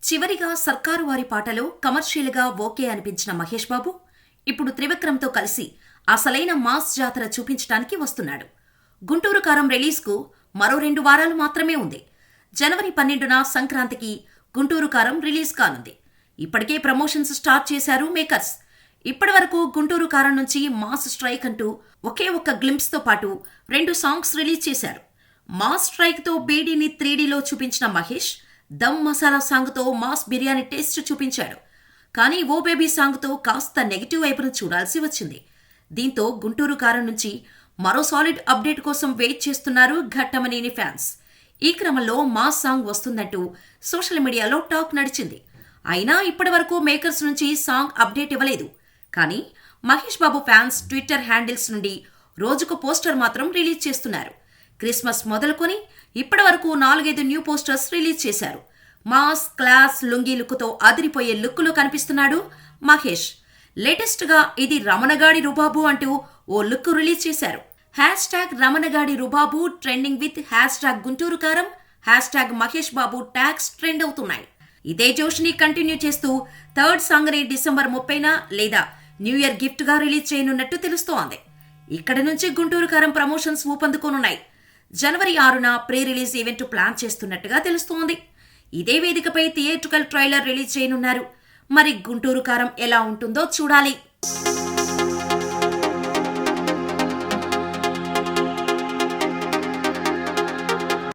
చివరిగా సర్కారు వారి పాటలో కమర్షియల్గా ఓకే అనిపించిన మహేష్ బాబు ఇప్పుడు త్రివిక్రమ్తో కలిసి అసలైన మాస్ జాతర చూపించడానికి వస్తున్నాడు. గుంటూరు కారం రిలీజ్కు మరో 2 వారాలు మాత్రమే ఉంది. జనవరి 12న సంక్రాంతికి గుంటూరు కారం రిలీజ్ కానుంది. ఇప్పటికే ప్రమోషన్స్ స్టార్ట్ చేశారు మేకర్స్. ఇప్పటివరకు గుంటూరు కారం నుంచి మాస్ స్ట్రైక్ అంటూ ఒకే ఒక్క గ్లింప్స్తో పాటు 2 సాంగ్స్ రిలీజ్ చేశారు. మాస్ స్ట్రైక్తో బీడీని 3Dలో చూపించిన మహేష్ దమ్ మసాలా సాంగ్తో మాస్ బిర్యానీ టేస్ట్ చూపించాడు. కానీ ఓ బేబీ సాంగ్తో కాస్త నెగిటివ్ వైపును చూడాల్సి వచ్చింది. దీంతో గుంటూరు కారం నుంచి మరో సాలిడ్ అప్డేట్ కోసం వెయిట్ చేస్తున్నారు ఘట్టమనేని ఫ్యాన్స్. ఈ క్రమంలో మాస్ సాంగ్ వస్తుందంటూ సోషల్ మీడియాలో టాక్ నడిచింది. అయినా ఇప్పటివరకు మేకర్స్ నుంచి సాంగ్ అప్డేట్ ఇవ్వలేదు. కానీ Mahesh Babu fans Twitter handles నుండి రోజుకు పోస్టర్ మాత్రం రిలీజ్ చేస్తున్నారు. క్రిస్మస్ మొదలుకొని ఇప్పటివరకు 4-5 న్యూ పోస్టర్స్ రిలీజ్ చేశారు. మాస్ క్లాస్ లుంగీ లుక్తో అదిరిపోయే లుక్లో కనిపిస్తున్నాడు మహేష్. లేటెస్ట్గా ఇది రమణగాడి రుబాబు అంటూ ఓ లుక్ రిలీజ్ చేశారు. #రమణగాడి రుబాబు ట్రెండింగ్ విత్ #గుంటూరు కారం, #మహేష్ బాబు ట్యాగ్స్ ట్రెండ్ అవుతున్నాయి. ఇదే జోష్ని కంటిన్యూ చేస్తూ థర్డ్ సాంగ్ని డిసెంబర్ 30న లేదా న్యూ ఇయర్ గిఫ్ట్గా రిలీజ్ చేయనున్నట్టు తెలుస్తోంది. ఇక్కడి నుంచి గుంటూరు కారం ప్రమోషన్స్ ఊపందుకోనున్నాయి. జనవరి 6న ప్రీ రిలీజ్ ఈవెంట్ ప్లాన్ చేస్తున్నట్టుగా తెలుస్తోంది. ఇదే వేదికపై థియేట్రికల్ ట్రైలర్ రిలీజ్ చేయనున్నారు. మరి గుంటూరు కారం ఎలా ఉంటుందో చూడాలి.